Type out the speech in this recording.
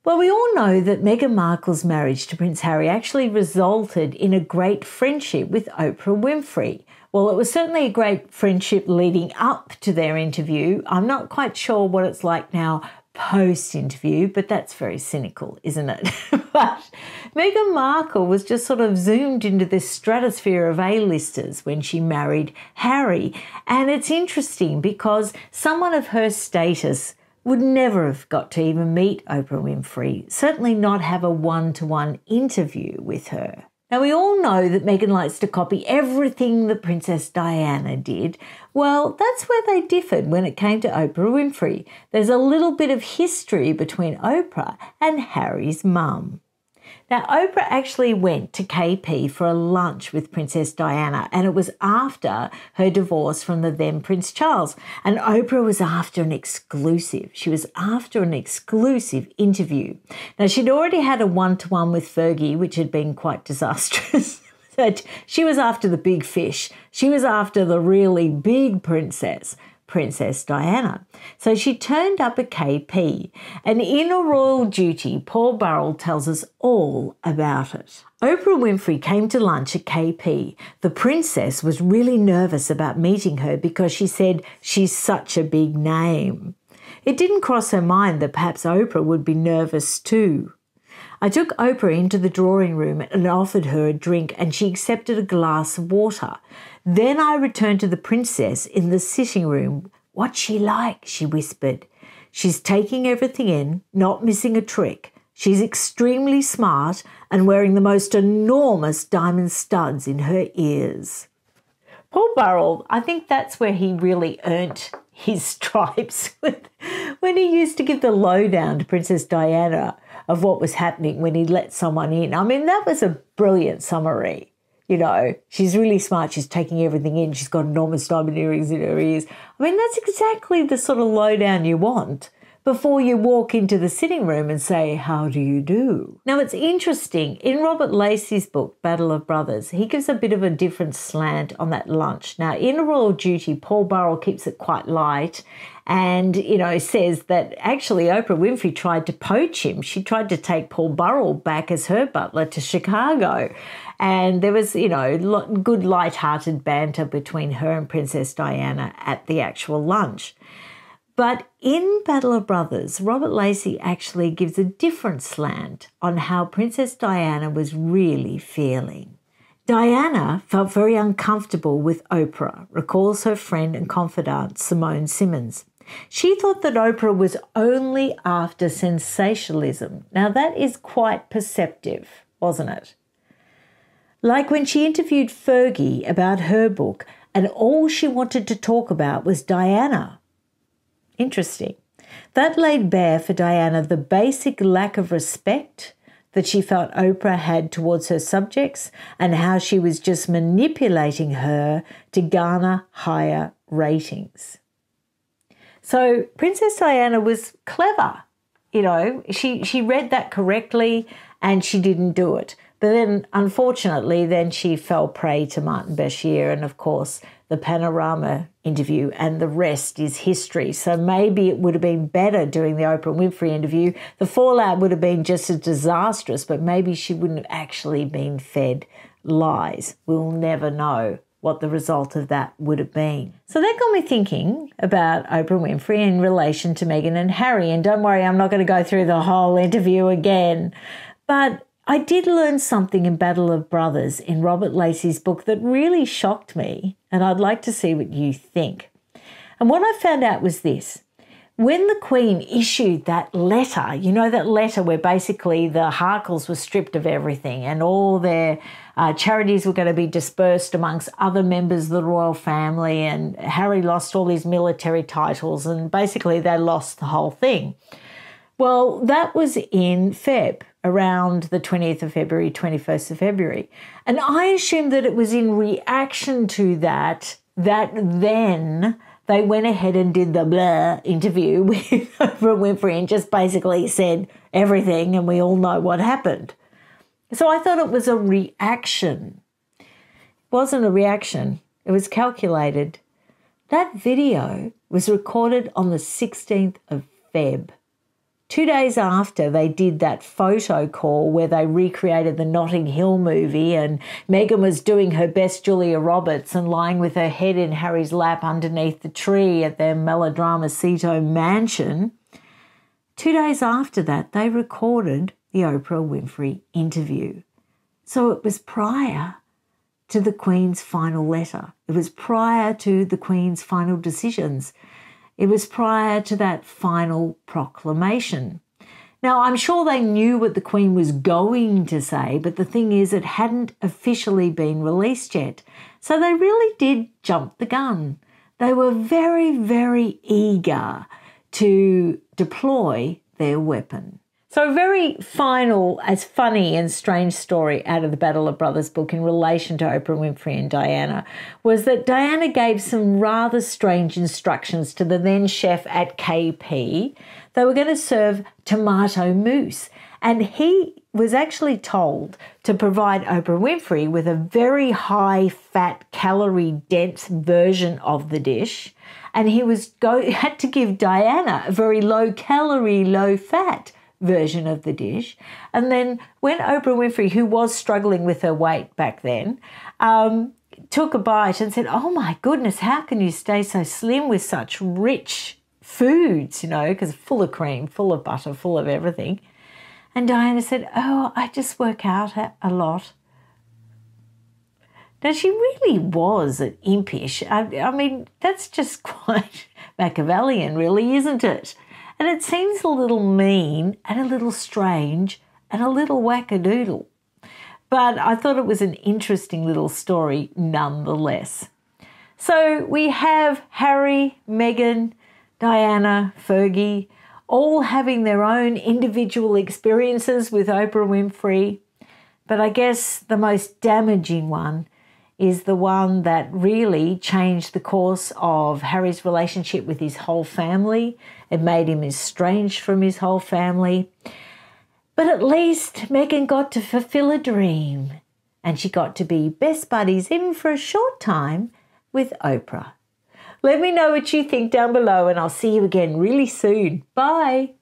Well, we all know that Meghan Markle's marriage to Prince Harry actually resulted in a great friendship with Oprah Winfrey. Well, it was certainly a great friendship leading up to their interview. I'm not quite sure what it's like now post-interview, but that's very cynical, isn't it? But Meghan Markle was just sort of zoomed into this stratosphere of A-listers when she married Harry. And it's interesting because someone of her status would never have got to even meet Oprah Winfrey, certainly not have a one-to-one interview with her. Now, we all know that Meghan likes to copy everything that Princess Diana did. Well, that's where they differed when it came to Oprah Winfrey. There's a little bit of history between Oprah and Harry's mum. Now, Oprah actually went to KP for a lunch with Princess Diana, and it was after her divorce from the then Prince Charles. And Oprah was after an exclusive. She was after an exclusive interview. Now, she'd already had a one-to-one with Fergie, which had been quite disastrous. But she was after the big fish. She was after the really big princess. Princess Diana. So she turned up at KP, and in A Royal Duty, Paul Burrell tells us all about it. Oprah Winfrey came to lunch at KP. The princess was really nervous about meeting her because she said she's such a big name. It didn't cross her mind that perhaps Oprah would be nervous too. I took Oprah into the drawing room and offered her a drink, and she accepted a glass of water. Then I returned to the princess in the sitting room. "What's she like?" she whispered. "She's taking everything in, not missing a trick. She's extremely smart and wearing the most enormous diamond studs in her ears." Paul Burrell, I think that's where he really earned his stripes when he used to give the lowdown to Princess Diana of what was happening when he let someone in. I mean, that was a brilliant summary. You know, she's really smart. She's taking everything in. She's got enormous diamond earrings in her ears. I mean, that's exactly the sort of lowdown you want before you walk into the sitting room and say, "How do you do?" Now, it's interesting. In Robert Lacey's book, Battle of Brothers, he gives a bit of a different slant on that lunch. Now, in A Royal Duty, Paul Burrell keeps it quite light and, says that actually Oprah Winfrey tried to poach him. She tried to take Paul Burrell back as her butler to Chicago. And there was, good light-hearted banter between her and Princess Diana at the actual lunch. But in Battle of Brothers, Robert Lacey actually gives a different slant on how Princess Diana was really feeling. Diana felt very uncomfortable with Oprah, recalls her friend and confidant Simone Simmons. She thought that Oprah was only after sensationalism. Now, that is quite perceptive, wasn't it? Like when she interviewed Fergie about her book, and all she wanted to talk about was Diana. Interesting. That laid bare for Diana the basic lack of respect that she felt Oprah had towards her subjects and how she was just manipulating her to garner higher ratings. So Princess Diana was clever. She read that correctly and she didn't do it. But then, unfortunately, then she fell prey to Martin Bashir and, of course, the Panorama interview, and the rest is history. So maybe it would have been better doing the Oprah Winfrey interview. The fallout would have been just as disastrous, but maybe she wouldn't have actually been fed lies. We'll never know what the result of that would have been. So that got me thinking about Oprah Winfrey in relation to Meghan and Harry. And don't worry, I'm not going to go through the whole interview again. But I did learn something in Battle of Brothers in Robert Lacey's book that really shocked me, and I'd like to see what you think. And what I found out was this. When the Queen issued that letter, that letter where basically the Harkles were stripped of everything and all their charities were going to be dispersed amongst other members of the royal family, and Harry lost all his military titles, and basically they lost the whole thing. Well, that was in Feb, around the 20th of February, 21st of February. And I assumed that it was in reaction to that then they went ahead and did the blah interview with Oprah Winfrey and just basically said everything, and we all know what happened. So I thought it was a reaction. It wasn't a reaction. It was calculated. That video was recorded on the 16th of Feb. 2 days after they did that photo call where they recreated the Notting Hill movie and Meghan was doing her best Julia Roberts and lying with her head in Harry's lap underneath the tree at their Melodramacito mansion, 2 days after that, they recorded the Oprah Winfrey interview. So it was prior to the Queen's final letter. It was prior to the Queen's final decisions. It was prior to that final proclamation. Now, I'm sure they knew what the Queen was going to say, but the thing is, it hadn't officially been released yet. So they really did jump the gun. They were very, very eager to deploy their weapon. So a very final, as funny and strange story out of the Battle of Brothers book in relation to Oprah Winfrey and Diana was that Diana gave some rather strange instructions to the then chef at KP. They were going to serve tomato mousse, and he was actually told to provide Oprah Winfrey with a very high-fat, calorie-dense version of the dish, and he had to give Diana a very low-calorie, low-fat version of the dish. And then when Oprah Winfrey, who was struggling with her weight back then, took a bite and said, "Oh my goodness, how can you stay so slim with such rich foods, because full of cream, full of butter, full of everything." And Diana said, "Oh, I just work out a lot." Now, she really was impish. I mean, that's just quite Machiavellian, really, isn't it? And it seems a little mean and a little strange and a little wackadoodle. But I thought it was an interesting little story nonetheless. So we have Harry, Meghan, Diana, Fergie, all having their own individual experiences with Oprah Winfrey. But I guess the most damaging one is the one that really changed the course of Harry's relationship with his whole family. It made him estranged from his whole family. But at least Meghan got to fulfill a dream, and she got to be best buddies, even for a short time, with Oprah. Let me know what you think down below, and I'll see you again really soon. Bye.